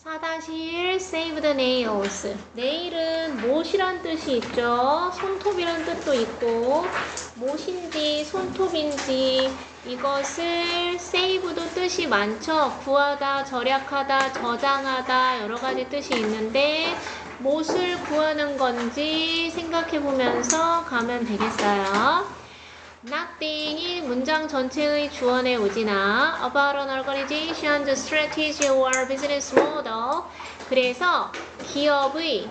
4-1 Save the nails. 네일은 못이란 뜻이 있죠. 손톱이란 뜻도 있고 못인지 손톱인지 이것을 save도 뜻이 많죠. 구하다, 절약하다, 저장하다 여러 가지 뜻이 있는데 못을 구하는 건지 생각해 보면서 가면 되겠어요. Nothing이 문장 전체의 주어의 오지나 about an organization's strategy or business model. 그래서 기업의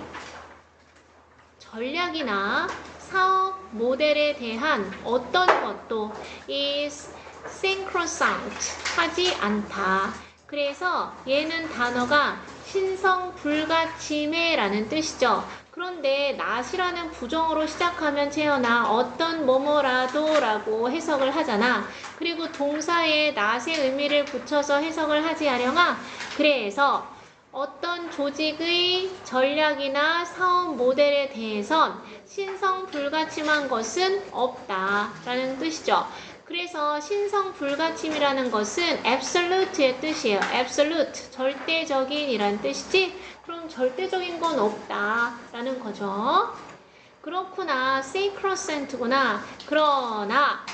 전략이나 사업 모델에 대한 어떤 것도 is synchronized 하지 않다. 그래서 얘는 단어가 신성불가침해라는 뜻이죠. 그런데 not이라는 부정어로 시작하면 채연아 어떤 뭐뭐라도 라고 해석을 하잖아. 그리고 동사에 not의 의미를 붙여서 해석을 하지 않영아. 그래서 어떤 조직의 전략이나 사업 모델에 대해선 신성불가침한 것은 없다라는 뜻이죠. 그래서 신성불가침이라는 것은 absolute의 뜻이에요. absolute, 절대적인이란 뜻이지. 그럼 절대적인 건 없다라는 거죠. 그렇구나. sacrosant구나. 그러나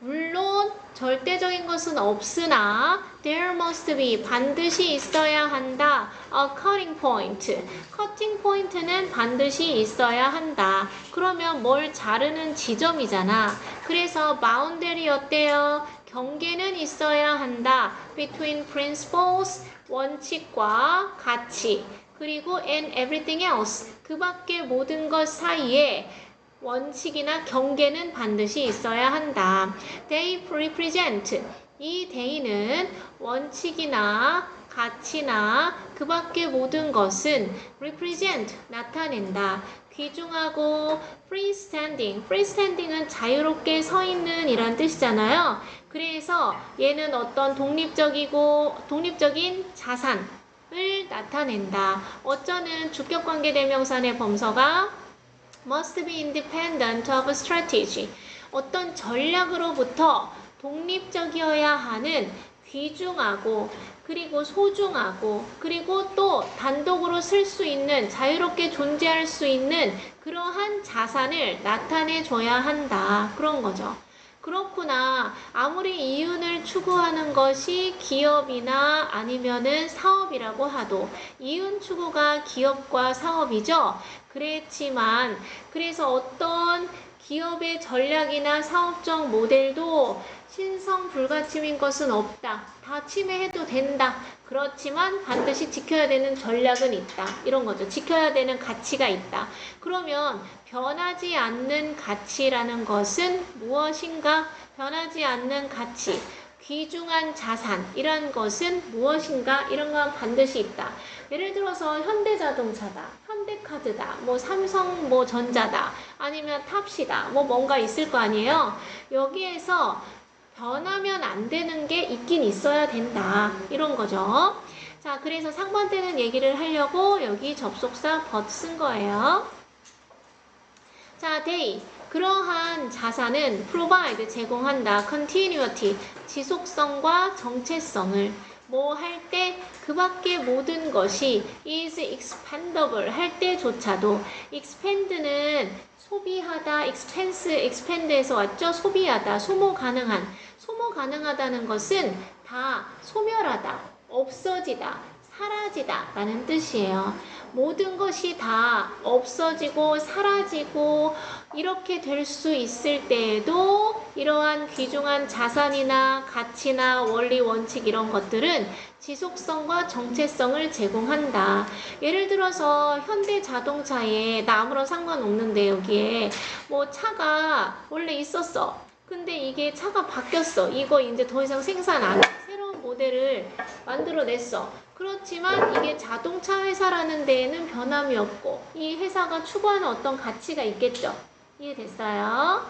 물론 절대적인 것은 없으나 there must be 반드시 있어야 한다. a cutting point. cutting point는 반드시 있어야 한다. 그러면 뭘 자르는 지점이잖아. 그래서 boundary 어때요? 경계는 있어야 한다. between principles 원칙과 가치 그리고 and everything else 그 밖의 모든 것 사이에 원칙이나 경계는 반드시 있어야 한다. They represent 이 they는 원칙이나 가치나 그 밖의 모든 것은 represent 나타낸다. 귀중하고 freestanding freestanding은 자유롭게 서 있는 이란 뜻이잖아요. 그래서 얘는 어떤 독립적인 자산을 나타낸다. 어쩌는 주격관계 대명사의 범서가 must be independent of strategy. 어떤 전략으로부터 독립적이어야 하는 귀중하고 그리고 소중하고 그리고 또 단독으로 쓸 수 있는 자유롭게 존재할 수 있는 그러한 자산을 나타내 줘야 한다. 그런 거죠. 그렇구나. 아무리 이윤을 추구하는 것이 기업이나 아니면은 사업이라고 하도 이윤 추구가 기업과 사업이죠. 그랬지만 그래서 어떤 기업의 전략이나 사업적 모델도 신성불가침인 것은 없다. 다 침해해도 된다. 그렇지만 반드시 지켜야 되는 전략은 있다. 이런 거죠. 지켜야 되는 가치가 있다. 그러면 변하지 않는 가치라는 것은 무엇인가? 변하지 않는 가치, 귀중한 자산 이런 것은 무엇인가? 이런 건 반드시 있다. 예를 들어서 현대자동차다, 현대카드다, 뭐 삼성 뭐 전자다, 아니면 탑시다, 뭐 뭔가 있을 거 아니에요. 여기에서 변하면 안 되는 게 있긴 있어야 된다. 이런 거죠. 자, 그래서 상반 때는 얘기를 하려고 여기 접속사 but 쓴 거예요. 자, they. 그러한 자산은 provide, 제공한다. continuity, 지속성과 정체성을. 뭐 할 때 그 밖의 모든 것이 is expandable 할 때조차도 expand는 소비하다, expand에서 왔죠? 소비하다, 소모 가능한. 소모 가능하다는 것은 다 소멸하다, 없어지다, 사라지다 라는 뜻이에요. 모든 것이 다 없어지고 사라지고 이렇게 될 수 있을 때에도 이러한 귀중한 자산이나 가치나 원리 원칙 이런 것들은 지속성과 정체성을 제공한다. 예를 들어서 현대자동차에 나 아무런 상관없는데 여기에 뭐 차가 원래 있었어. 근데 이게 차가 바뀌었어. 이거 이제 더 이상 생산 안 해. 새로운 모델을 만들어냈어. 그렇지만 이게 자동차 회사라는 데에는 변함이 없고 이 회사가 추구하는 어떤 가치가 있겠죠. 이해됐어요?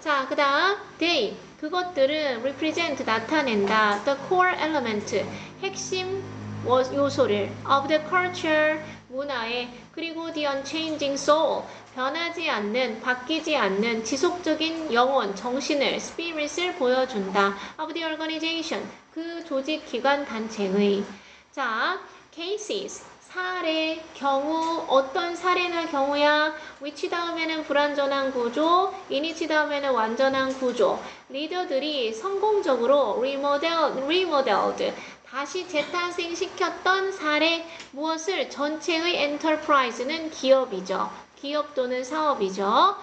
자, 그 다음 they. 그것들은 represent 나타낸다. the core element 핵심 요소를 of the culture 문화의 그리고 the unchanging soul 변하지 않는 바뀌지 않는 지속적인 영혼 정신을 spirit을 보여준다. of the organization 그 조직 기관 단체의 자 cases, 사례, 경우, 어떤 사례나 경우야. which 다음에는 불완전한 구조, inich 다음에는 완전한 구조. 리더들이 성공적으로 remodeled, 다시 재탄생시켰던 사례. 무엇을? 전체의 enterprise는 기업이죠. 기업 또는 사업이죠.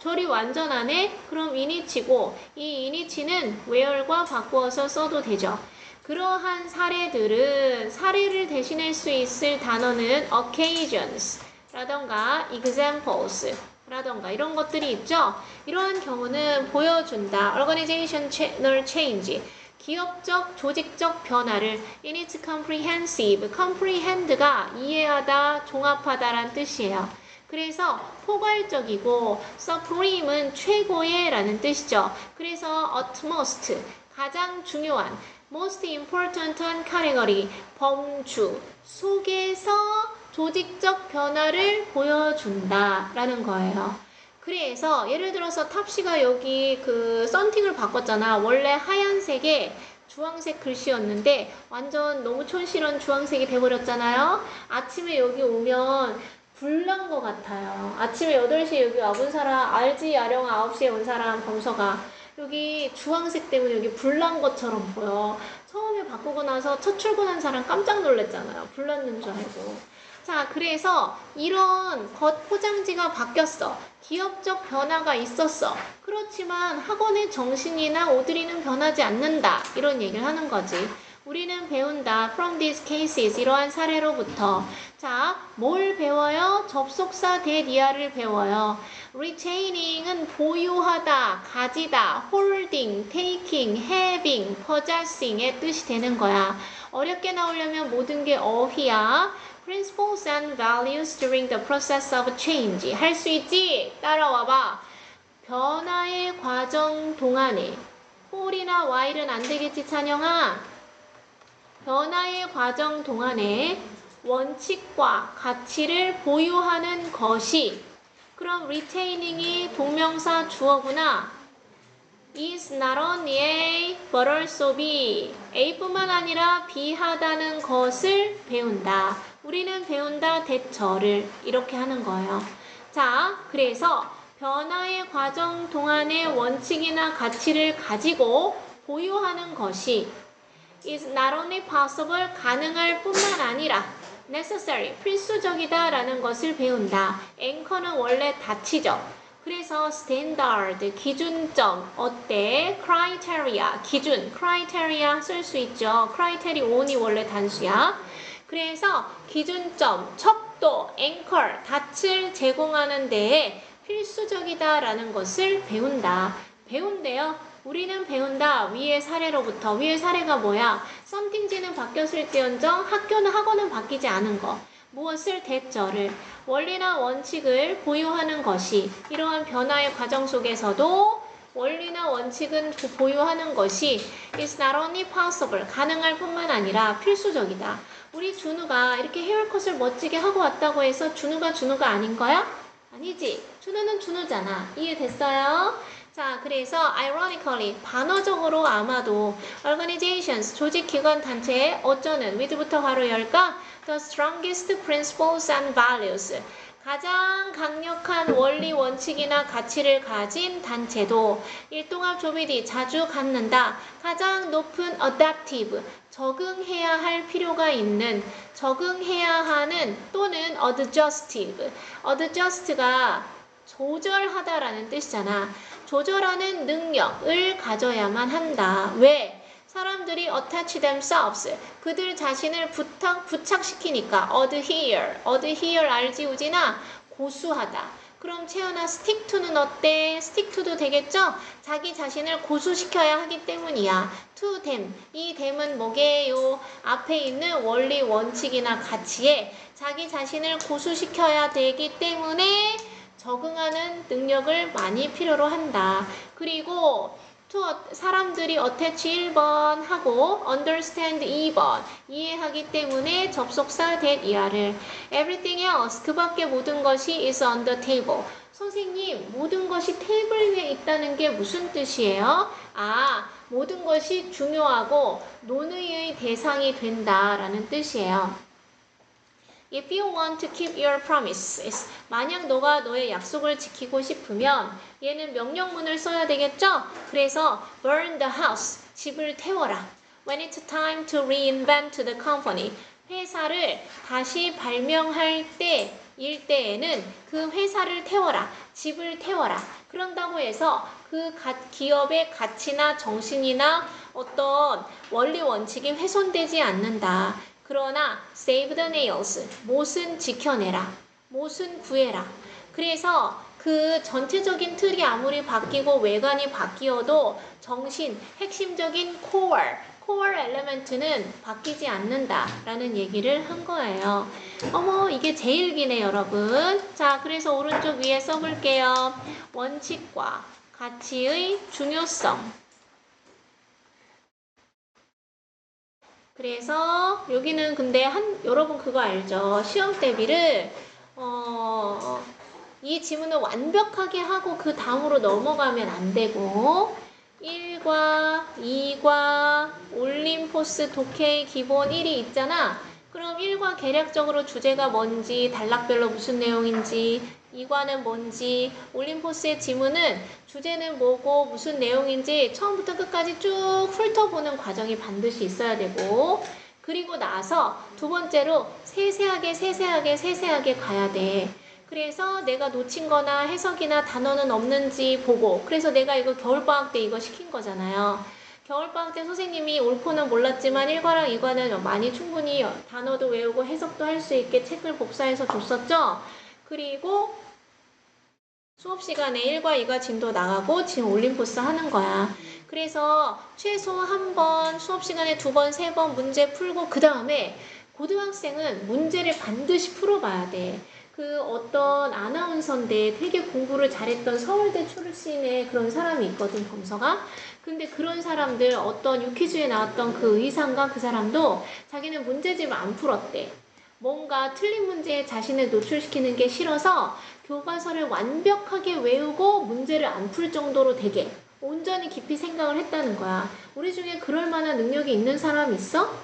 저리 완전하네? 그럼 이니치고, 이 이니치는 where과 바꾸어서 써도 되죠. 그러한 사례들은, 사례를 대신할 수 있을 단어는 occasions 라던가 examples 라던가 이런 것들이 있죠. 이러한 경우는 보여준다. organizational change, 기업적, 조직적 변화를 in its comprehensive, comprehend가 이해하다, 종합하다란 뜻이에요. 그래서 포괄적이고 supreme은 최고의 라는 뜻이죠. 그래서 utmost, 가장 중요한, most important category, 범주 속에서 조직적 변화를 보여준다 라는 거예요. 그래서 예를 들어서 탑시가 여기 그 썬팅을 바꿨잖아. 원래 하얀색에 주황색 글씨였는데 완전 너무 촌스러운 주황색이 돼버렸잖아요. 아침에 여기 오면 불난 것 같아요. 아침에 8시에 여기 와본 사람 알지? 야령 9시에 온 사람 범서가 여기 주황색 때문에 여기 불난 것처럼 보여. 처음에 바꾸고 나서 첫 출근한 사람 깜짝 놀랐잖아요. 불났는 줄 알고. 자, 그래서 이런 겉 포장지가 바뀌었어. 기업적 변화가 있었어. 그렇지만 학원의 정신이나 오드리는 변하지 않는다. 이런 얘기를 하는 거지. 우리는 배운다. From these cases, 이러한 사례로부터. 자, 뭘 배워요? 접속사 대리아를 배워요. Retaining은 보유하다, 가지다, holding, taking, having, possessing의 뜻이 되는 거야. 어렵게 나오려면 모든 게 어휘야. Principles and values during the process of change. 할 수 있지? 따라와봐. 변화의 과정 동안에. 홀이나 while은 안 되겠지, 찬영아? 변화의 과정 동안에 원칙과 가치를 보유하는 것이, 그럼 retaining이 동명사 주어구나. is not only A, but also B. A뿐만 아니라 B 하다는 것을 배운다. 우리는 배운다 대처를 이렇게 하는 거예요. 자, 그래서 변화의 과정 동안의 원칙이나 가치를 가지고 보유하는 것이 is not only possible, 가능할 뿐만 아니라 necessary, 필수적이다 라는 것을 배운다. anchor는 원래 닫히죠. 그래서 standard, 기준점, 어때? criteria, 기준, criteria 쓸 수 있죠. criterion이 원래 단수야. 그래서 기준점, 척도, anchor, 닻을 제공하는 데에 필수적이다 라는 것을 배운다. 배운대요. 우리는 배운다. 위의 사례로부터. 위의 사례가 뭐야? 썸띵지는 바뀌었을지언정 학원은 바뀌지 않은 거. 무엇을? 대처를. 원리나 원칙을 보유하는 것이, 이러한 변화의 과정 속에서도 원리나 원칙은 보유하는 것이 is not only possible, 가능할 뿐만 아니라 필수적이다. 우리 준우가 이렇게 헤어컷을 멋지게 하고 왔다고 해서 준우가 아닌 거야? 아니지. 준우는 준우잖아. 이해됐어요? 자, 그래서 ironically, 반어적으로 아마도 organizations, 조직, 기관, 단체에 어쩌는 with부터 괄호 열까? The strongest principles and values, 가장 강력한 원리, 원칙이나 가치를 가진 단체도 일동합 조비디, 자주 갖는다. 가장 높은 adaptive, 적응해야 할 필요가 있는, 적응해야 하는 또는 adjustive, adjust가 조절하다라는 뜻이잖아. 조절하는 능력을 가져야만 한다. 왜? 사람들이 attach themselves, 그들 자신을 부착시키니까. adhere 알지 우진아? 고수하다. 그럼 채연아 stick to는 어때? stick to도 되겠죠? 자기 자신을 고수시켜야 하기 때문이야. to them, 이 them은 뭐게요? 앞에 있는 원리, 원칙이나 가치에 자기 자신을 고수시켜야 되기 때문에 적응하는 능력을 많이 필요로 한다. 그리고 사람들이 attach 1번 하고 understand 2번 이해하기 때문에 접속사 that 이하를. everything else, 그 밖에 모든 것이 is on the table. 선생님, 모든 것이 테이블 위에 있다는 게 무슨 뜻이에요? 모든 것이 중요하고 논의의 대상이 된다라는 뜻이에요. If you want to keep your promises. 만약 너가 너의 약속을 지키고 싶으면 얘는 명령문을 써야 되겠죠? 그래서 burn the house. 집을 태워라. When it's time to reinvent the company. 회사를 다시 발명할 때에는 그 회사를 태워라. 집을 태워라. 그런다고 해서 그 기업의 가치나 정신이나 어떤 원리 원칙이 훼손되지 않는다. 그러나 save the nails, 못은 지켜내라. 못은 구해라. 그래서 그 전체적인 틀이 아무리 바뀌고 외관이 바뀌어도 정신, 핵심적인 core element는 바뀌지 않는다라는 얘기를 한 거예요. 어머, 이게 제일 기네, 여러분. 자, 그래서 오른쪽 위에 써볼게요. 원칙과 가치의 중요성. 그래서 여기는 근데 여러분 그거 알죠? 시험 대비를 이 지문을 완벽하게 하고 그 다음으로 넘어가면 안 되고 1과 2과 올림포스 독해의 기본 1이 있잖아. 그럼 1과 계략적으로 주제가 뭔지, 단락별로 무슨 내용인지, 2과는 뭔지, 올림포스의 지문은 주제는 뭐고 무슨 내용인지 처음부터 끝까지 쭉 훑어보는 과정이 반드시 있어야 되고, 그리고 나서 두 번째로 세세하게 가야 돼. 그래서 내가 놓친 거나 해석이나 단어는 없는지 보고, 그래서 내가 이거 겨울방학 때 이거 시킨 거잖아요. 겨울방학 때 선생님이 옳고는 몰랐지만 1과랑 2과는 많이 충분히 단어도 외우고 해석도 할 수 있게 책을 복사해서 줬었죠. 그리고 수업 시간에 1과 2과 진도 나가고 지금 올림포스 하는 거야. 그래서 최소 한 번, 수업 시간에 2번, 3번 문제 풀고 그 다음에 고등학생은 문제를 반드시 풀어봐야 돼. 그 어떤 아나운서인데 되게 공부를 잘했던 서울대 출신의 그런 사람이 있거든, 범서가. 근데 그런 사람들 어떤 유퀴즈에 나왔던 그 의상가 그 사람도 자기는 문제집을 안 풀었대. 뭔가 틀린 문제에 자신을 노출시키는 게 싫어서 교과서를 완벽하게 외우고 문제를 안 풀 정도로 되게 온전히 깊이 생각을 했다는 거야. 우리 중에 그럴 만한 능력이 있는 사람 있어?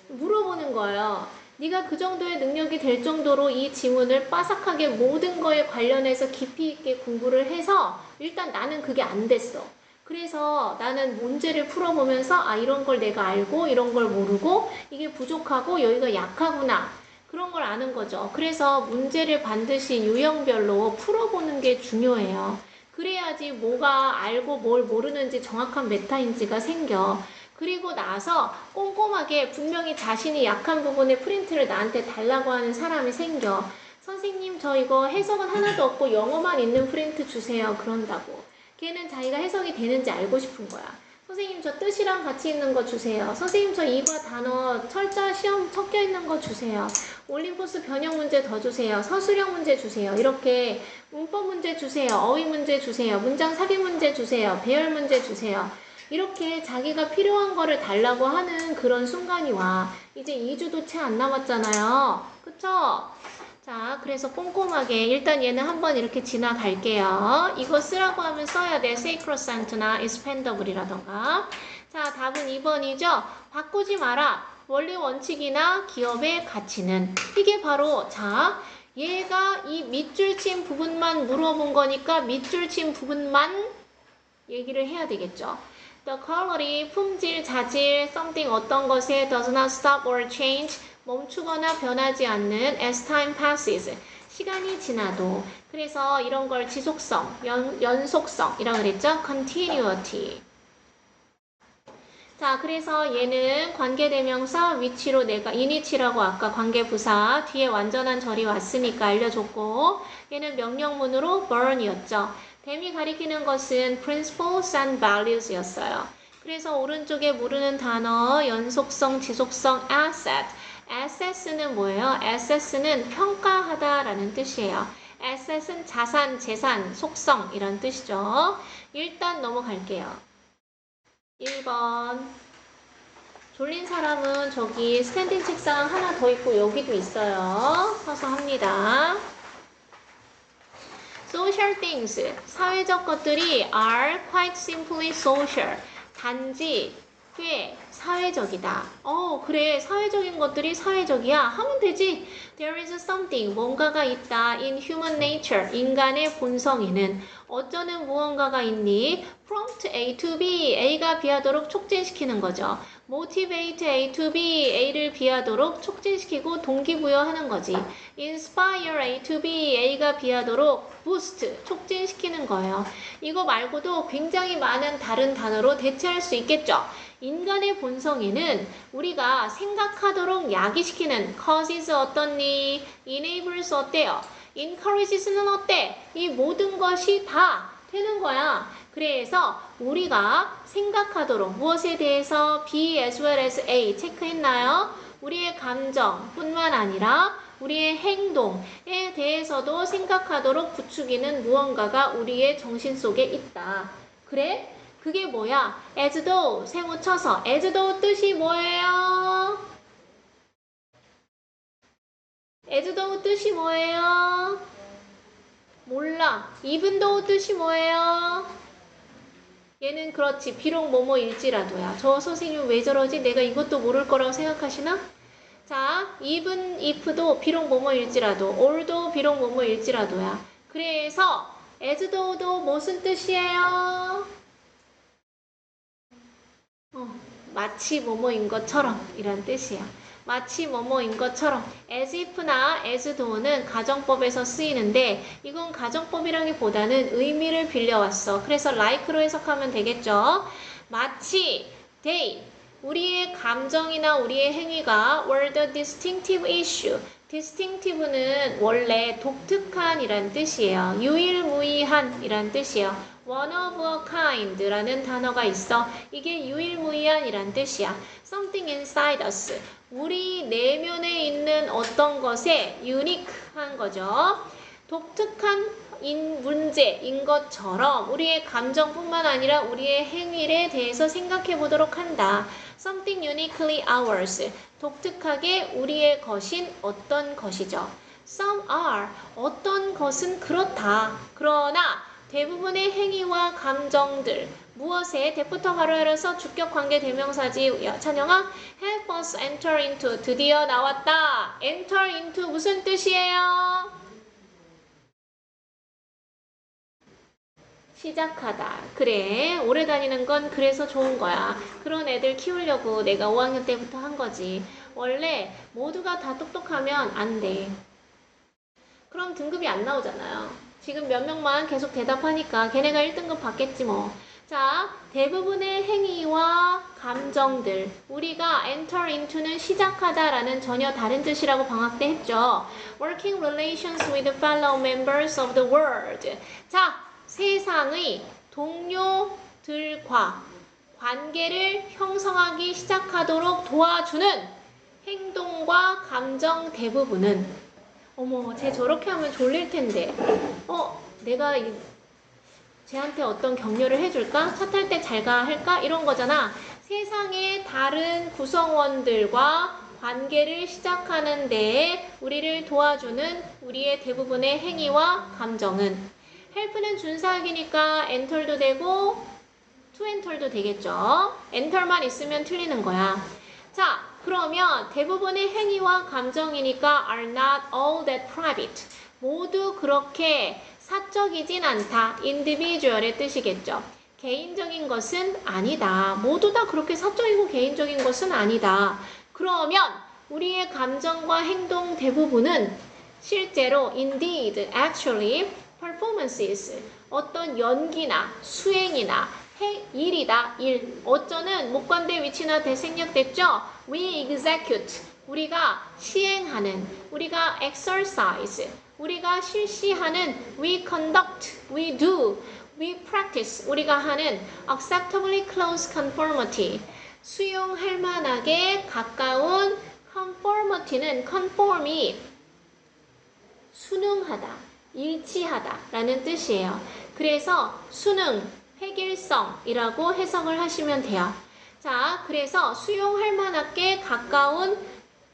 물어보는 거예요. 네가 그 정도의 능력이 될 정도로 이 지문을 빠삭하게 모든 거에 관련해서 깊이 있게 공부를 해서 일단 나는 그게 안 됐어. 그래서 나는 문제를 풀어보면서 이런 걸 내가 알고 이런 걸 모르고 이게 부족하고 여기가 약하구나. 그런 걸 아는 거죠. 그래서 문제를 반드시 유형별로 풀어보는 게 중요해요. 그래야지 뭐가 알고 뭘 모르는지 정확한 메타인지가 생겨. 그리고 나서 꼼꼼하게 분명히 자신이 약한 부분의 프린트를 나한테 달라고 하는 사람이 생겨. 선생님 저 이거 해석은 하나도 없고 영어만 있는 프린트 주세요. 그런다고. 걔는 자기가 해석이 되는지 알고 싶은 거야. 선생님 저 뜻이랑 같이 있는 거 주세요. 선생님 저 이과 단어 철자 시험 섞여 있는 거 주세요. 올림포스 변형 문제 더 주세요. 서술형 문제 주세요. 이렇게 문법 문제 주세요. 어휘 문제 주세요. 문장 삽입 문제 주세요. 배열 문제 주세요. 이렇게 자기가 필요한 거를 달라고 하는 그런 순간이 와. 이제 2주도 채 안 남았잖아요. 그쵸? 자, 그래서 꼼꼼하게 일단 얘는 한번 이렇게 지나갈게요. 이거 쓰라고 하면 써야 돼. sacrosant나 expendable이라던가. 자, 답은 2번이죠. 바꾸지 마라. 원리 원칙이나 기업의 가치는. 이게 바로 자, 얘가 이 밑줄 친 부분만 물어본 거니까 밑줄 친 부분만 얘기를 해야 되겠죠. The quality, 품질, 자질, something 어떤 것에 does not stop or change, 멈추거나 변하지 않는 as time passes, 시간이 지나도. 그래서 이런 걸 지속성, 연속성이라고 그랬죠? continuity. 자, 그래서 얘는 관계대명사 위치로 내가 인위치라고 아까 관계부사 뒤에 완전한 절이 왔으니까 알려줬고, 얘는 명령문으로 burn이었죠. 댐이 가리키는 것은 principles and values였어요. 그래서 오른쪽에 모르는 단어 연속성, 지속성, asset. assess는 뭐예요? assess는 평가하다라는 뜻이에요. asset은 자산, 재산, 속성 이런 뜻이죠. 일단 넘어갈게요. 1번. 졸린 사람은 저기 스탠딩 책상 하나 더 있고 여기도 있어요. 서서 합니다. Social things, 사회적 것들이 are quite simply social. 단지 꽤 사회적이다. 그래. 사회적인 것들이 사회적이야. 하면 되지. There is something. 뭔가가 있다. In human nature. 인간의 본성에는. 어쩌는 무언가가 있니? Prompt A to B. A가 B하도록 촉진시키는 거죠. Motivate A to B. A를 B하도록 촉진시키고 동기부여하는 거지. Inspire A to B. A가 B하도록 boost. 촉진시키는 거예요. 이거 말고도 굉장히 많은 다른 단어로 대체할 수 있겠죠. 인간의 본성에는 우리가 생각하도록 야기시키는 causes 어떻니? enables 어때요? encourages는 어때? 이 모든 것이 다 되는 거야. 그래서 우리가 생각하도록 무엇에 대해서 B as well as A 체크했나요? 우리의 감정뿐만 아니라 우리의 행동에 대해서도 생각하도록 부추기는 무언가가 우리의 정신 속에 있다. 그래? 그게 뭐야? as though, 세모 쳐서. as though 뜻이 뭐예요? as though 뜻이 뭐예요? 몰라. even though 뜻이 뭐예요? 얘는 그렇지. 비록 뭐뭐일지라도야. 저 선생님 왜 저러지? 내가 이것도 모를 거라고 생각하시나? 자, even if도 비록 뭐뭐일지라도, or도 비록 뭐뭐일지라도야. 그래서 as though도 무슨 뜻이에요? 마치 뭐뭐인 것처럼 이란 뜻이야. 마치 뭐뭐인 것처럼 as if나 as though는 가정법에서 쓰이는데 이건 가정법이라기보다는 의미를 빌려왔어. 그래서 like로 해석하면 되겠죠. 마치 they, 우리의 감정이나 우리의 행위가 were the distinctive issue. distinctive는 원래 독특한 이란 뜻이에요. 유일무이한 이란 뜻이에요. one of a kind 라는 단어가 있어. 이게 유일무이한 이란 뜻이야. something inside us. 우리 내면에 있는 어떤 것에 unique한 거죠. 독특한 문제인 것처럼 우리의 감정뿐만 아니라 우리의 행위에 대해서 생각해 보도록 한다. something uniquely ours. 독특하게 우리의 것인 어떤 것이죠. some are. 어떤 것은 그렇다. 그러나 대부분의 행위와 감정들 무엇에 대부터 가로 열어서 주격 관계 대명사지. 찬영아, help us enter into. 드디어 나왔다. enter into 무슨 뜻이에요? 시작하다. 그래. 오래 다니는 건 그래서 좋은 거야. 그런 애들 키우려고 내가 5학년 때부터 한 거지. 원래 모두가 다 똑똑하면 안 돼. 그럼 등급이 안 나오잖아요. 지금 몇 명만 계속 대답하니까 걔네가 1등급 받겠지 뭐. 자, 대부분의 행위와 감정들. 우리가 enter into는 시작하다라는 전혀 다른 뜻이라고 방학 때 했죠. Working relations with fellow members of the world. 자, 세상의 동료들과 관계를 형성하기 시작하도록 도와주는 행동과 감정 대부분은 어머, 쟤 저렇게 하면 졸릴 텐데. 내가 쟤한테 어떤 격려를 해줄까? 차 탈 때 잘 가 할까? 이런 거잖아. 세상의 다른 구성원들과 관계를 시작하는 데에 우리를 도와주는 우리의 대부분의 행위와 감정은 help는 준사역이니까 enter도 되고 to enter도 되겠죠. enter만 있으면 틀리는 거야. 자, 그러면 대부분의 행위와 감정이니까 are not all that private. 모두 그렇게 사적이진 않다. individual의 뜻이겠죠. 개인적인 것은 아니다. 모두 다 그렇게 사적이고 개인적인 것은 아니다. 그러면 우리의 감정과 행동 대부분은 실제로 indeed, actually, performances, 어떤 연기나 수행이나 일이다. 일. 어쩌는 목관대 위치나 대생략됐죠? We execute. 우리가 시행하는. 우리가 exercise. 우리가 실시하는. We conduct. We do. We practice. 우리가 하는 acceptably close conformity. 수용할 만하게 가까운 conformity는 conform이 순응하다, 일치하다 라는 뜻이에요. 그래서 순응, 획일성이라고 해석을 하시면 돼요. 자, 그래서 수용할 만하게 가까운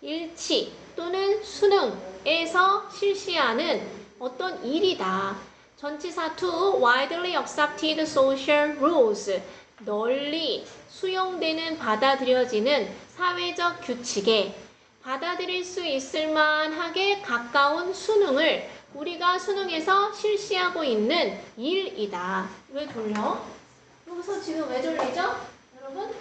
일치 또는 순응에서 실시하는 어떤 일이다. 전치사 to widely accepted social rules. 널리 수용되는 받아들여지는 사회적 규칙에 받아들일 수 있을 만하게 가까운 수능을 우리가 수능에서 실시하고 있는 일이다. 왜 돌려? 여기서 지금 왜 돌리죠? 여러분?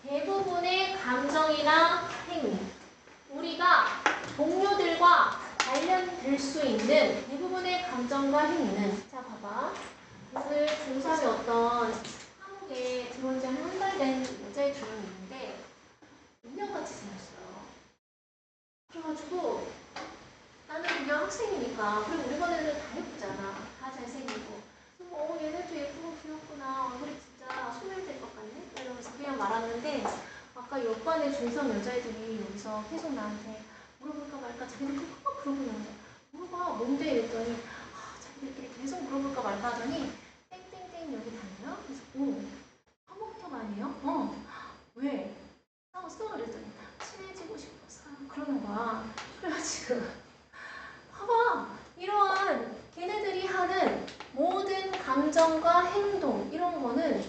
대부분의 감정이나 행위, 우리가 동료들과 관련될 수 있는 대부분의 감정과 행위는, 자 봐봐, 오늘 중3의 어떤 한국에 들어온 지 한 달 된 여자애 두 명 있는데 인형같이 생겼어요. 그래가지고 나는 그냥 학생이니까, 그리고 우리 반 애들 다 예쁘잖아, 다 잘생기고, 얘네도 예쁘고 귀엽구나, 얼굴이 진짜 소멸될 것 같네 이러면서 그냥 말았는데, 아까 옆반의 중성 여자애들이 여기서 계속 나한테 물어볼까 말까, 자기들끼리 막 그러고 있는 거야. 물어봐, 뭔데? 이랬더니 자기들끼리 계속 물어볼까 말까 하더니 땡땡땡 여기 다녀요? 그래서 화목탑 아니에요? 왜? 싸웠어? 그랬더니 친해지고 싶어서 그러는 거야. 그래가지고 봐봐, 이러한 걔네들이 하는 모든 감정과 행동, 이런 거는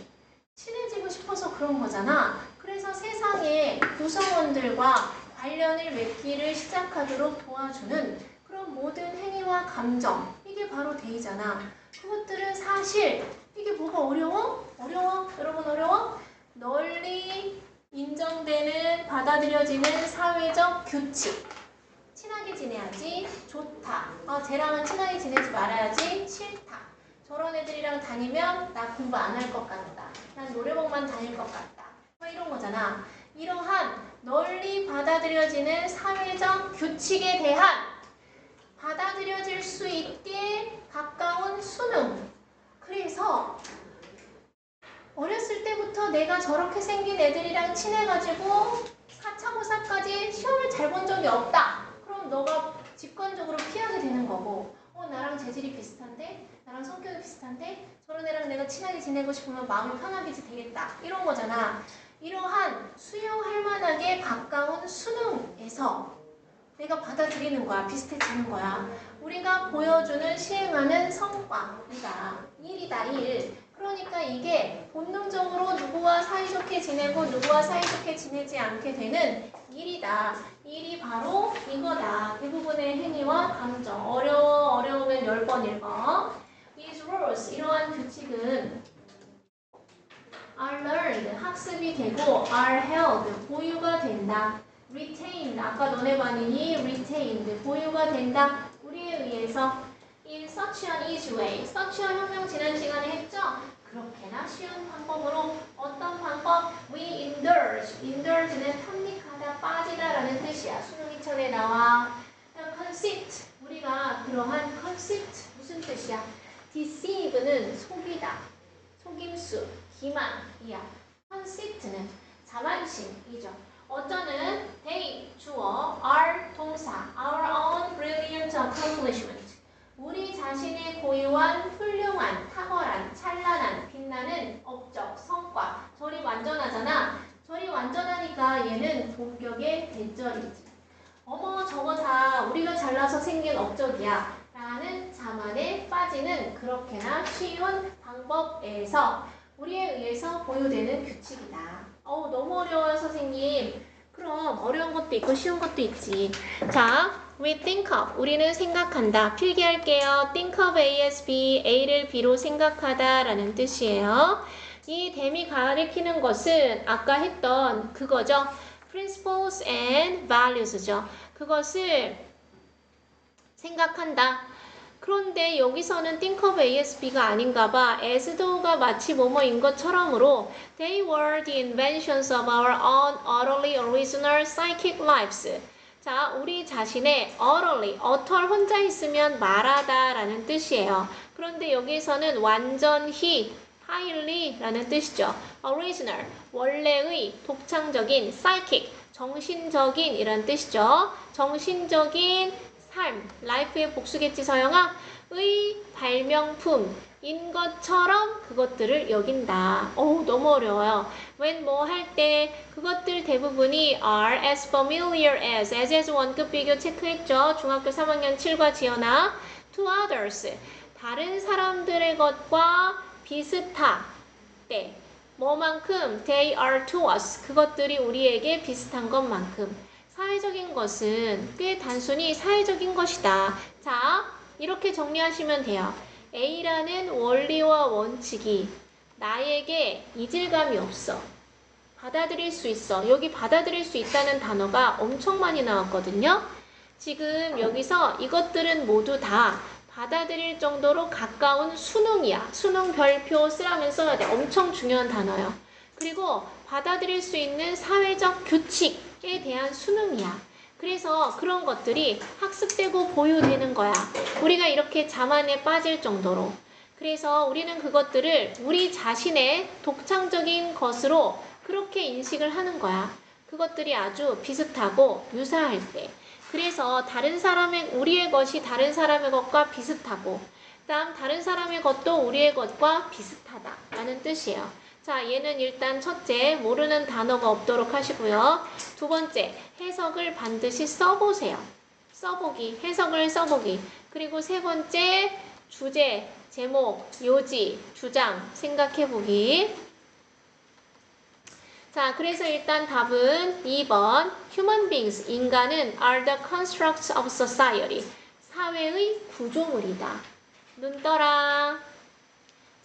친해지고 싶어서 그런 거잖아. 그래서 세상의 구성원들과 관련을 맺기를 시작하도록 도와주는 그런 모든 행위와 감정, 이게 바로 데이잖아. 그것들은 사실 이게 뭐가 어려워? 어려워? 여러분 어려워? 널리 인정되는, 받아들여지는 사회적 규칙. 친하게 지내야지, 좋다. 쟤랑은 친하게 지내지 말아야지, 싫다. 저런 애들이랑 다니면 나 공부 안 할 것 같다. 난 노래방만 다닐 것 같다. 뭐 이런 거잖아. 이러한 널리 받아들여지는 사회적 규칙에 대한 받아들여질 수 있게 가까운 수능. 그래서 어렸을 때부터 내가 저렇게 생긴 애들이랑 친해가지고 4차고사까지 시험을 잘 본 적이 없다. 그럼 너가 직관적으로 피하게 되는 거고, 나랑 재질이 비슷한데, 나랑 성격이 비슷한데, 저런 애랑 내가 친하게 지내고 싶으면 마음이 편하게 되겠다. 이런 거잖아. 이러한 수용할 만하게 가까운 수능에서 내가 받아들이는 거야. 비슷해지는 거야. 우리가 보여주는, 시행하는 성과이다. 일이다, 일. 그러니까 이게 본능적으로 누구와 사이좋게 지내고 누구와 사이좋게 지내지 않게 되는 일이다. 일이 바로 이거다. 대부분의 행위와 감정. 어려우면 10번 읽어. These rules, 이러한 규칙은 are learned, 학습이 되고 are held, 보유가 된다. retained, 아까 너네 반이니 retained, 보유가 된다. 우리에 의해서 in such an easy way. such a 혁명 지난 시간에 했죠? 그렇게나 쉬운 방법으로. 어떤 방법? we indulge. indulge는 탐닉하다, 빠지다 라는 뜻이야. 수능 2000에 나와. conceit, 우리가 그러한 conceit 무슨 뜻이야? deceive는 속이다, 속임수, 기만이야. conceit는 자만심이죠. 어쩌는 they, 주어, are, 동사, our own brilliant accomplishment. 우리 자신의 고유한, 훌륭한, 탁월한, 찬란한, 빛나는 업적, 성과. 절이 완전하잖아. 절이 완전하니까 얘는 본격의 대절이지. 어머, 저거 다 우리가 잘나서 생긴 업적이야 라는 자만에 빠지는 그렇게나 쉬운 방법에서 우리에 의해서 보유되는 규칙이다. 너무 어려워요, 선생님. 그럼 어려운 것도 있고 쉬운 것도 있지. 자, we think of, 우리는 생각한다. 필기할게요. think of A as B, A를 B로 생각하다 라는 뜻이에요. 이 댐이 가리키는 것은 아까 했던 그거죠. principles and values죠. 그것을 생각한다. 그런데 여기서는 think of A as B가 아닌가 봐. as though가 마치 뭐뭐인 것처럼으로 they were the inventions of our own utterly original psychic lives. 자, 우리 자신의 utterly, utter 혼자 있으면 말하다 라는 뜻이에요. 그런데 여기서는 완전히, highly 라는 뜻이죠. original, 원래의, 독창적인, psychic, 정신적인 이란 뜻이죠. 정신적인 삶, life의 복수겠지 서영아? 의 발명품인 것처럼 그것들을 여긴다. 너무 어려워요. when 뭐 할 때 그것들 대부분이 are as familiar as 원급 비교 체크했죠. 중학교 3학년 7과 지연아. to others, 다른 사람들의 것과 비슷하대. 뭐만큼? They are to us. 그것들이 우리에게 비슷한 것만큼. 사회적인 것은 꽤 단순히 사회적인 것이다. 자, 이렇게 정리하시면 돼요. A라는 원리와 원칙이 나에게 이질감이 없어. 받아들일 수 있어. 여기 받아들일 수 있다는 단어가 엄청 많이 나왔거든요. 지금 여기서 이것들은 모두 다 받아들일 정도로 가까운 수능이야. 수능 별표 쓰라면 써야 돼. 엄청 중요한 단어예요. 그리고 받아들일 수 있는 사회적 규칙에 대한 수능이야. 그래서 그런 것들이 학습되고 보유되는 거야. 우리가 이렇게 자만에 빠질 정도로. 그래서 우리는 그것들을 우리 자신의 독창적인 것으로 그렇게 인식을 하는 거야. 그것들이 아주 비슷하고 유사할 때. 그래서 다른 사람의, 우리의 것이 다른 사람의 것과 비슷하고, 그다음 다른 사람의 것도 우리의 것과 비슷하다 라는 뜻이에요. 자, 얘는 일단 첫째, 모르는 단어가 없도록 하시고요. 두 번째, 해석을 반드시 써보세요. 써보기, 해석을 써보기. 그리고 세 번째, 주제, 제목, 요지, 주장 생각해보기. 자, 그래서 일단 답은 2번. Human beings, 인간은 are the constructs of society. 사회의 구조물이다. 눈 떠라.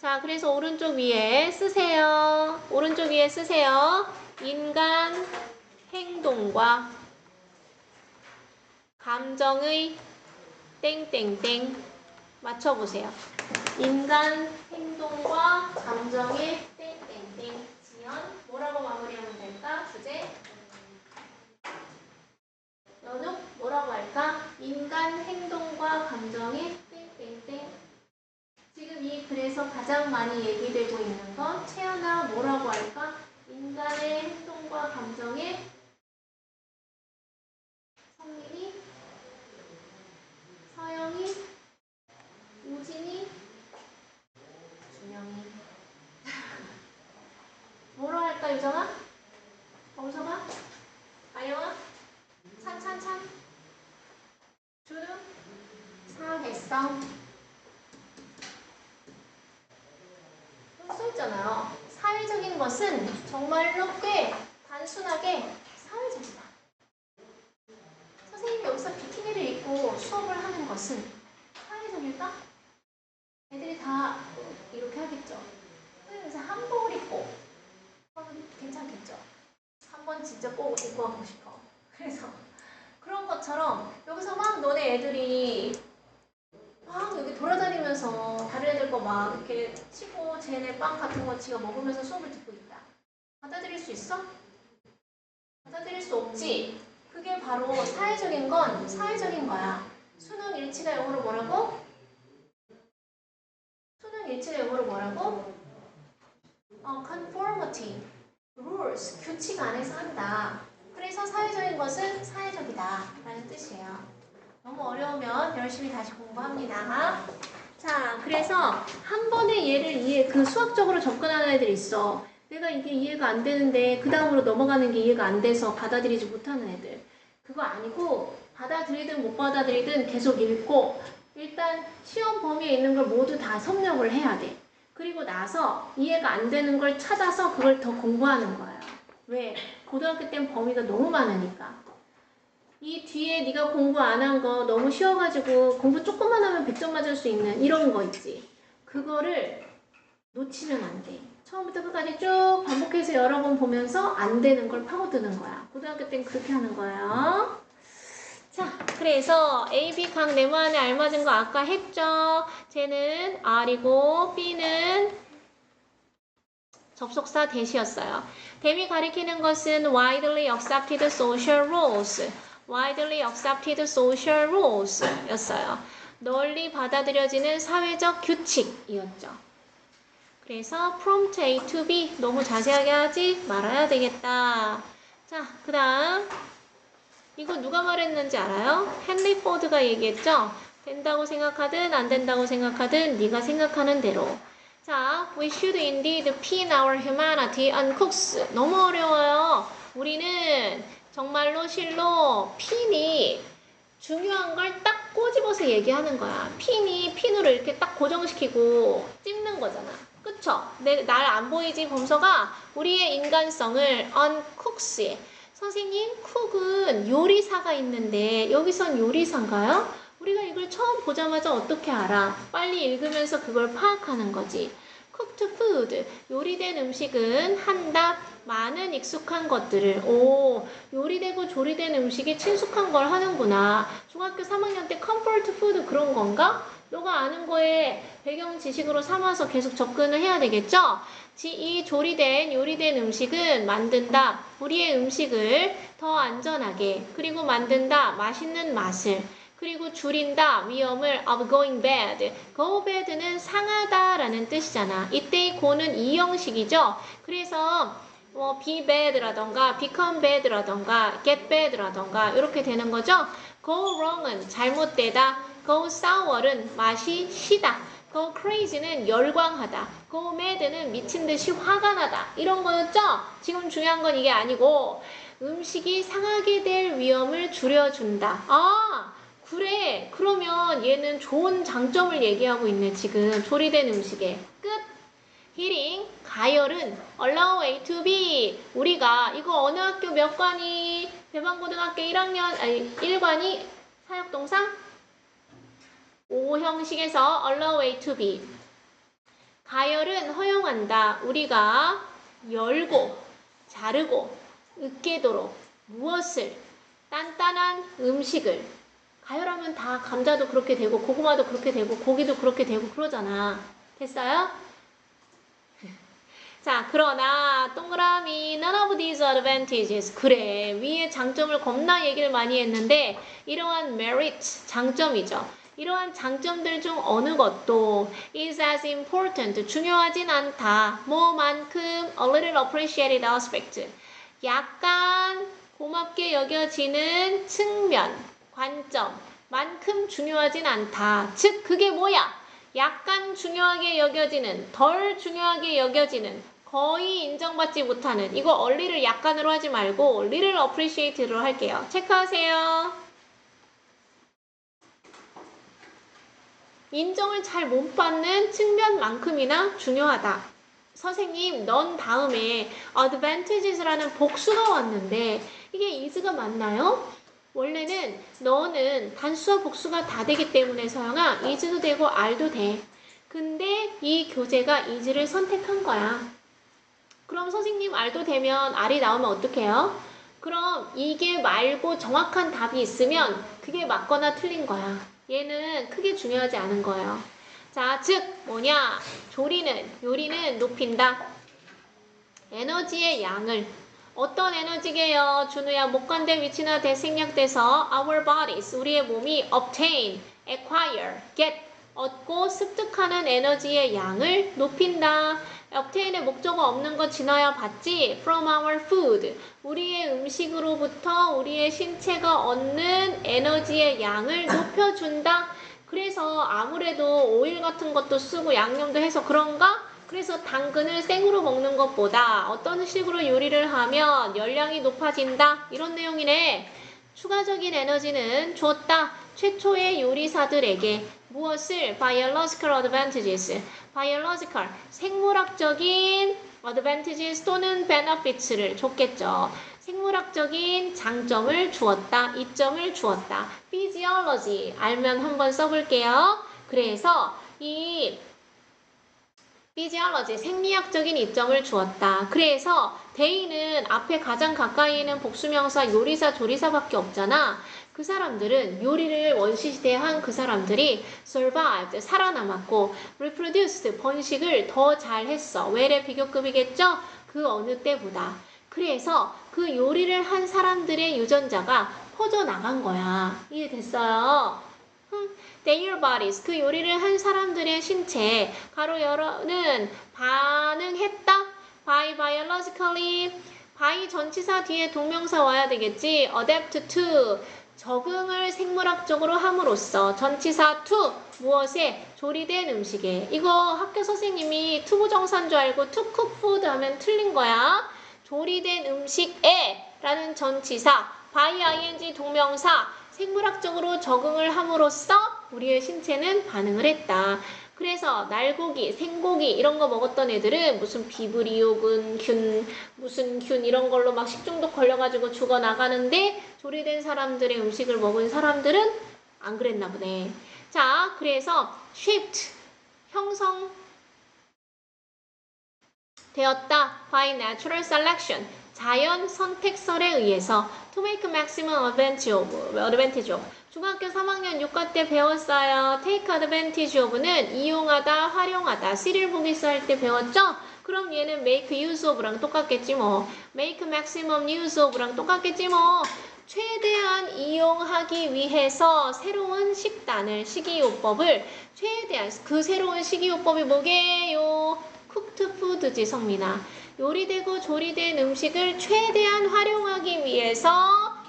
자, 그래서 오른쪽 위에 쓰세요. 오른쪽 위에 쓰세요. 인간 행동과 감정의 땡땡땡 맞춰보세요. 인간 행동과 감정의 땡땡땡. 지연 뭐라고 마무리하면 될까? 주제 연욱 뭐라고 할까? 인간 행동과 감정의 땡땡땡. 지금 이 글에서 가장 많이 얘기되고 있는 건 채연아 뭐라고 할까? 인간의 행동과 감정의 성민이, 서영이, 우진이, 준영이. 뭐로 할까 유정아? 범서가? 아영아? 찬찬찬? 준우? 사했어. 써있잖아요. 사회적인 것은 정말로 꽤 단순하게 사회적이다. 선생님이 여기서 비키니를 입고 수업을 하는 것은 사회적일까? 애들이 다 이렇게 하겠죠. 선생님이 한복을 입고 하면 괜찮겠죠. 한번 진짜 꼭 입고 하고 싶어. 그래서 그런 것처럼 여기서 막 너네 애들이 막 여기 돌아다니면서 다른 애들 거 막 이렇게 치고 쟤네 빵 같은 거 지가 먹으면서 수업을 듣고 있다. 받아들일 수 있어? 받아들일 수 없지. 그게 바로 사회적인 건 사회적인 거야. 수능 일치가 영어로 뭐라고? 수능 일치가 영어로 뭐라고? conformity, rules, 규칙 안에서 한다. 그래서 사회적인 것은 사회적이다 라는 뜻이에요. 너무 어려우면 열심히 다시 공부합니다. 자, 그래서 한 번에 얘를 그 수학적으로 접근하는 애들이 있어. 내가 이게 이해가 안 되는데 그 다음으로 넘어가는 게 이해가 안 돼서 받아들이지 못하는 애들. 그거 아니고 받아들이든 못 받아들이든 계속 읽고 일단 시험 범위에 있는 걸 모두 다 섭렵을 해야 돼. 그리고 나서 이해가 안 되는 걸 찾아서 그걸 더 공부하는 거예요. 왜? 고등학교 때는 범위가 너무 많으니까. 이 뒤에 네가 공부 안 한 거 너무 쉬워가지고 공부 조금만 하면 100점 맞을 수 있는 이런 거 있지. 그거를 놓치면 안 돼. 처음부터 끝까지 쭉 반복해서 여러 번 보면서 안 되는 걸 파고드는 거야. 고등학교 때는 그렇게 하는 거예요. 자, 그래서 A, B 각 네모 안에 알맞은 거 아까 했죠. 쟤는 R이고 B는 접속사 대시였어요. 댐이 가리키는 것은 widely accepted social rules. widely accepted social rules 였어요. 널리 받아들여지는 사회적 규칙이었죠. 그래서 prompt A to B 너무 자세하게 하지 말아야 되겠다. 자, 그 다음 이거 누가 말했는지 알아요? 헨리 포드가 얘기했죠? 된다고 생각하든 안 된다고 생각하든 네가 생각하는 대로. 자, we should indeed pin our humanity on cooks. 너무 어려워요. 우리는 정말로 실로 핀이 중요한 걸 딱 꼬집어서 얘기하는 거야. 핀으로 이렇게 딱 고정시키고 찝는 거잖아. 그쵸? 날 안 보이지 범서가 우리의 인간성을 on cooks에. 선생님, 쿡은 요리사가 있는데 여기선 요리사인가요? 우리가 이걸 처음 보자마자 어떻게 알아? 빨리 읽으면서 그걸 파악하는 거지. cooked food, 요리된 음식은 한다. 많은 익숙한 것들을. 오, 요리되고 조리된 음식이 친숙한 걸 하는구나. 중학교 3학년 때 comfort food 그런 건가? 너가 아는 거에 배경 지식으로 삼아서 계속 접근을 해야 되겠죠? 이 요리된 음식은 만든다. 우리의 음식을 더 안전하게, 그리고 만든다. 맛있는 맛을, 그리고 줄인다. 위험을 of going bad. go bad는 상하다라는 뜻이잖아. 이때의 go는 이형식이죠. 그래서 be bad라던가 become bad라던가 get bad라던가 이렇게 되는 거죠. go wrong은 잘못되다. go sour은 맛이 시다. go crazy는 열광하다. go mad는 미친 듯이 화가 나다. 이런 거였죠? 지금 중요한 건 이게 아니고 음식이 상하게 될 위험을 줄여준다. 아, 그래. 그러면 얘는 좋은 장점을 얘기하고 있네. 지금 조리된 음식에. 끝. heating, 가열은 allow A to B. 우리가 이거 어느 학교 몇 관이 대방고등학교 1관이 사역동사 5형식에서 allow A to B. 가열은 허용한다. 우리가 열고 자르고 으깨도록 무엇을 단단한 음식을. 가열하면 다 감자도 그렇게 되고 고구마도 그렇게 되고 고기도 그렇게 되고 그러잖아. 됐어요? 자, 그러나 동그라미 none of these advantages. 그래, 위에 장점을 겁나 얘기를 많이 했는데 이러한 merit, 장점이죠. 이러한 장점들 중 어느 것도 is as important, 중요하진 않다. 뭐만큼 a little appreciated aspect, 약간 고맙게 여겨지는 측면, 관점만큼 중요하진 않다. 즉, 그게 뭐야? 약간 중요하게 여겨지는, 덜 중요하게 여겨지는, 거의 인정받지 못하는. 이거 얼리를 약간으로 하지 말고 little appreciate로 할게요. 체크하세요. 인정을 잘 못 받는 측면만큼이나 중요하다. 선생님, 넌 다음에 advantages라는 복수가 왔는데 이게 is가 맞나요? 원래는 너는 단수와 복수가 다 되기 때문에 서영아, is도 되고 are도 돼. 근데 이 교재가 is를 선택한 거야. 그럼 선생님 are도 되면 are이 나오면 어떡해요? 그럼 이게 말고 정확한 답이 있으면 그게 맞거나 틀린 거야. 얘는 크게 중요하지 않은 거예요. 자, 즉 뭐냐? 요리는 높인다. 에너지의 양을. 어떤 에너지게요? 준우야, 목간대 위치나 대생략돼서 our bodies, 우리의 몸이 obtain, acquire, get, 얻고 습득하는 에너지의 양을 높인다. obtain의 목적어 없는 거 지나야 봤지? from our food, 우리의 음식으로부터 우리의 신체가 얻는 에너지의 양을 높여준다. 그래서 아무래도 오일 같은 것도 쓰고 양념도 해서 그런가? 그래서 당근을 생으로 먹는 것보다 어떤 식으로 요리를 하면 열량이 높아진다. 이런 내용이네. 추가적인 에너지는 줬다. 최초의 요리사들에게 무엇을? biological advantages. biological, 생물학적인 advantages 또는 benefits를 줬겠죠. 생물학적인 장점을 주었다. 이점을 주었다. physiology, 알면 한번 써볼게요. 그래서 이 physiology, 생리학적인 이점을 주었다. 그래서 대의는 앞에 가장 가까이 있는 복수명사 요리사, 조리사밖에 없잖아. 그 사람들은 요리를 원시시대에 한 그 사람들이 survived, 살아남았고 reproduced, 번식을 더 잘했어. 외래 비교급이겠죠? 그 어느 때보다. 그래서 그 요리를 한 사람들의 유전자가 퍼져나간 거야. 이해됐어요? their bodies, 그 요리를 한 사람들의 신체, 가로 열어는 반응했다. by biologically, by 전치사 뒤에 동명사 와야 되겠지. adapt to, 적응을 생물학적으로 함으로써. 전치사 to, 무엇에? 조리된 음식에. 이거 학교 선생님이 투부정사인 줄 알고 to cook food 하면 틀린 거야. 조리된 음식에 라는 전치사, by ing 동명사, 생물학적으로 적응을 함으로써 우리의 신체는 반응을 했다. 그래서 날고기, 생고기 이런 거 먹었던 애들은 무슨 비브리오균, 무슨 균 이런 걸로 막 식중독 걸려가지고 죽어나가는데 조리된 사람들의 음식을 먹은 사람들은 안 그랬나 보네. 자, 그래서 shaped, 형성되었다 by natural selection, 자연 선택설에 의해서 to make maximum advantage of. 중학교 3학년 6과 때 배웠어요. take advantage of는 이용하다, 활용하다. 시를 보기서 할 때 배웠죠? 그럼 얘는 make use of랑 똑같겠지 뭐. make maximum use of랑 똑같겠지 뭐. 최대한 이용하기 위해서 새로운 식단을, 식이요법을 최대한, 그 새로운 식이요법이 뭐게요? cooked food지 성민아. 요리되고 조리된 음식을 최대한 활용하기 위해서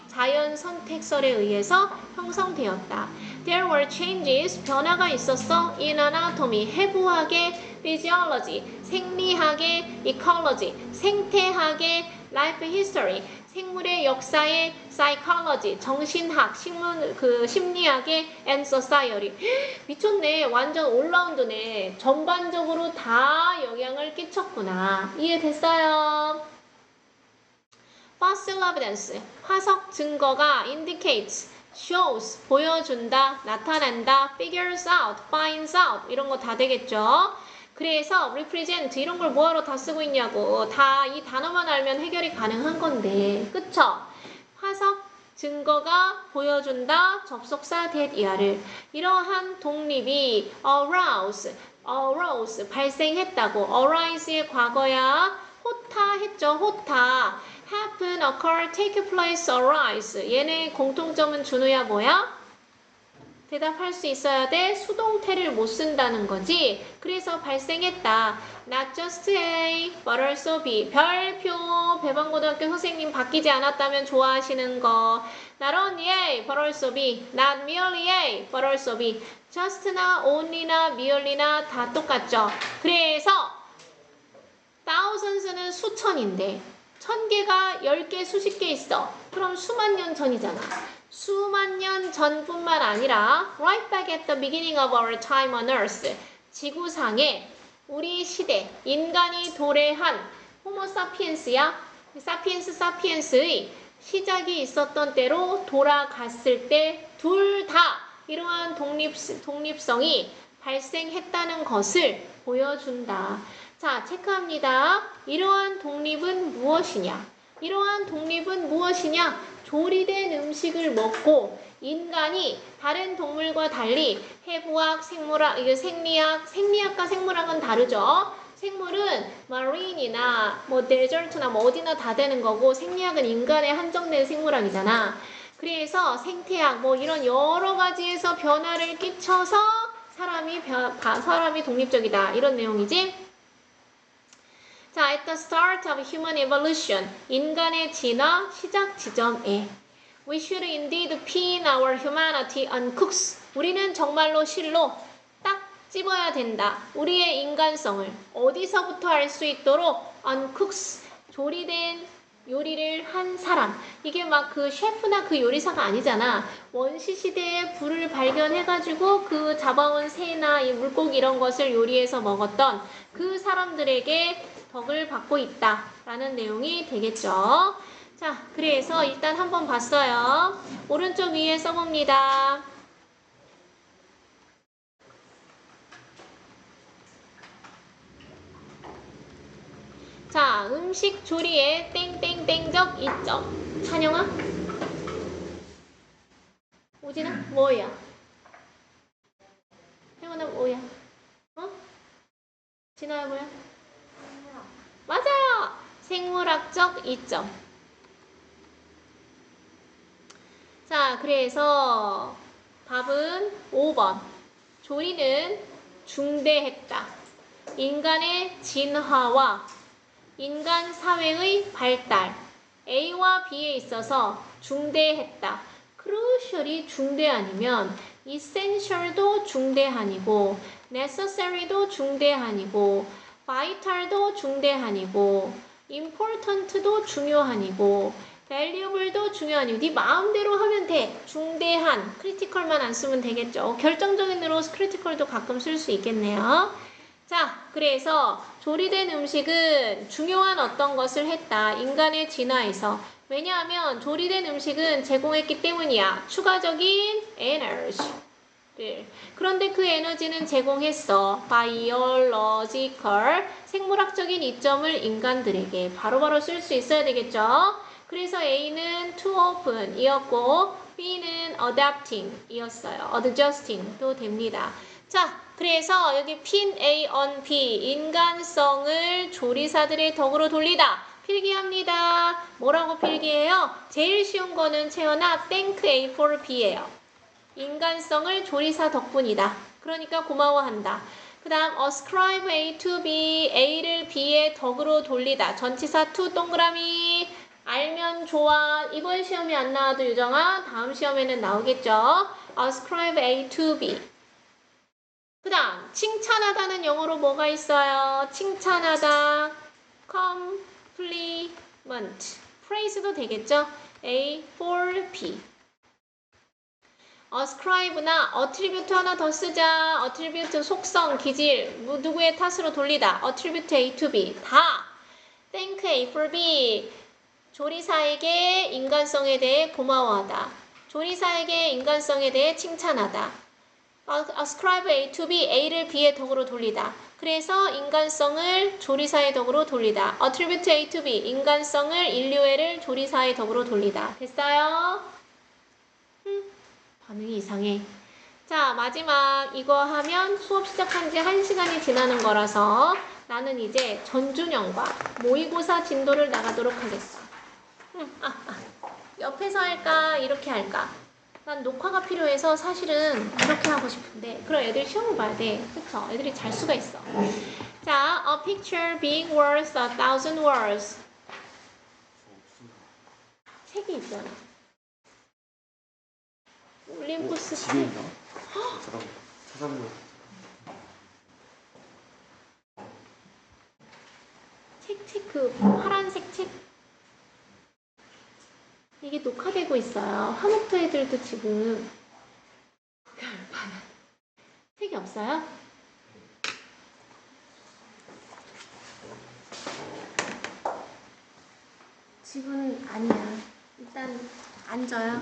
자연 선택설에 의해서 형성되었다. There were changes, 변화가 있었어. In anatomy, 해부학의 physiology, 생리학의 ecology, 생태학의 life history, 생물의 역사의 psychology, 정신학, 심리학의 and society. 미쳤네. 완전 올라운드네. 전반적으로 다 영향을 끼쳤구나. 이해됐어요? Fossil evidence, 화석 증거가 indicates, shows, 보여준다, 나타낸다, figures out, finds out 이런 거 다 되겠죠? 그래서 represent 이런 걸 뭐하러 다 쓰고 있냐고. 다 이 단어만 알면 해결이 가능한 건데. 그쵸? 화석 증거가 보여준다, 접속사 that 이하를. 이러한 독립이 arouse, 발생했다고. arise의 과거야. 호타했죠. 호타. happen, occur, take place, arise. 얘네 공통점은 준우야 뭐야? 대답할 수 있어야 돼. 수동태를 못 쓴다는 거지. 그래서 발생했다. Not just A, but also B. 별표. 배방고등학교 선생님 바뀌지 않았다면 좋아하시는 거. Not only A, but also B. Not merely A, but also B. just나, only나, merely나 다 똑같죠. 그래서 thousands는 수천인데 1000개가 10개, 수십 개 있어. 그럼 수만 년 전이잖아. 수만 년 전뿐만 아니라 right back at the beginning of our time on earth, 지구상에 우리 시대, 인간이 도래한 호모 사피엔스야, 사피엔스의 시작이 있었던 때로 돌아갔을 때 둘 다 이러한 독립성이 발생했다는 것을 보여준다. 자, 체크합니다. 이러한 독립은 무엇이냐? 이러한 독립은 무엇이냐? 조리된 음식을 먹고 인간이 다른 동물과 달리 해부학, 생물학, 생리학과 생물학은 다르죠. 생물은 마린이나 데저트나 어디나 다 되는 거고 생리학은 인간에 한정된 생물학이잖아. 그래서 생태학 이런 여러 가지에서 변화를 끼쳐서 사람이 독립적이다. 이런 내용이지. 자, at the start of human evolution, 인간의 진화 시작 지점에 we should indeed pin our humanity on cooks. 우리는 정말로 실로 딱 집어야 된다. 우리의 인간성을 어디서부터 알 수 있도록 on cooks, 조리된 요리를 한 사람. 이게 막 그 셰프나 그 요리사가 아니잖아. 원시시대에 불을 발견해가지고 그 잡아온 새나 이 물고기 이런 것을 요리해서 먹었던 그 사람들에게 덕을 받고 있다라는 내용이 되겠죠. 자, 그래서 일단 한번 봤어요. 오른쪽 위에 써봅니다. 자, 음식 조리에 땡땡땡적 이점. 찬영아? 우진아? 뭐야? 형아나 뭐야? 진아야 뭐야? 맞아요! 생물학적 이점. 자, 그래서 답은 5번. 조리는 중대했다. 인간의 진화와 인간 사회의 발달, A와 B에 있어서 중대했다. crucial이 중대 아니면 essential도 중대 아니고 necessary도 중대 아니고 vital도 중대 아니고 important도 중요 아니고 valuable도 중요한 이유. 네 마음대로 하면 돼. 중대한, critical만 안 쓰면 되겠죠. 결정적인으로 critical도 가끔 쓸 수 있겠네요. 자, 그래서 조리된 음식은 중요한 어떤 것을 했다. 인간의 진화에서. 왜냐하면 조리된 음식은 제공했기 때문이야. 추가적인 에너지를. 그런데 그 에너지는 제공했어. biological, 생물학적인 이점을 인간들에게 바로바로 쓸 수 있어야 되겠죠. 그래서 A는 to open 이었고 B는 adapting 이었어요. adjusting도 됩니다. 자, 그래서 여기 pin A on B, 인간성을 조리사들의 덕으로 돌리다. 필기합니다. 뭐라고 필기해요? 제일 쉬운 거는 채연아 thank A for B예요. 인간성을 조리사 덕분이다. 그러니까 고마워한다. 그 다음 ascribe A to B, A를 B의 덕으로 돌리다. 전치사 to 동그라미. 알면 좋아. 이번 시험에 안 나와도 유정아 다음 시험에는 나오겠죠. ascribe A to B. 그 다음 칭찬하다는 영어로 뭐가 있어요? 칭찬하다 compliment praise도 되겠죠? A for B. ascribe나 attribute 하나 더 쓰자. attribute 속성, 기질, 누구의 탓으로 돌리다. attribute A to B. 다 thank A for B. 조리사에게 인간성에 대해 고마워하다. 조리사에게 인간성에 대해 칭찬하다. ascribe A to B, A를 B의 덕으로 돌리다. 그래서 인간성을 조리사의 덕으로 돌리다. attribute A to B, 인간성을 인류애를 조리사의 덕으로 돌리다. 됐어요? 반응이 이상해. 자, 마지막 이거 하면 수업 시작한 지 1시간이 지나는 거라서 나는 이제 전준영과 모의고사 진도를 나가도록 하겠어. 옆에서 할까? 이렇게 할까? 난 녹화가 필요해서 사실은 이렇게 하고 싶은데 그럼 애들 시험을 봐야 돼. 그쵸? 애들이 잘 수가 있어. 자, a picture being worth 1,000 words. 책이 있잖아. 올림푸스 집에 있나? 찾아보면 책, 그 파란색 책. 이게 녹화되고 있어요. 화목토 애들도 지금 책이 없어요? 집은 아니야. 일단 앉아요.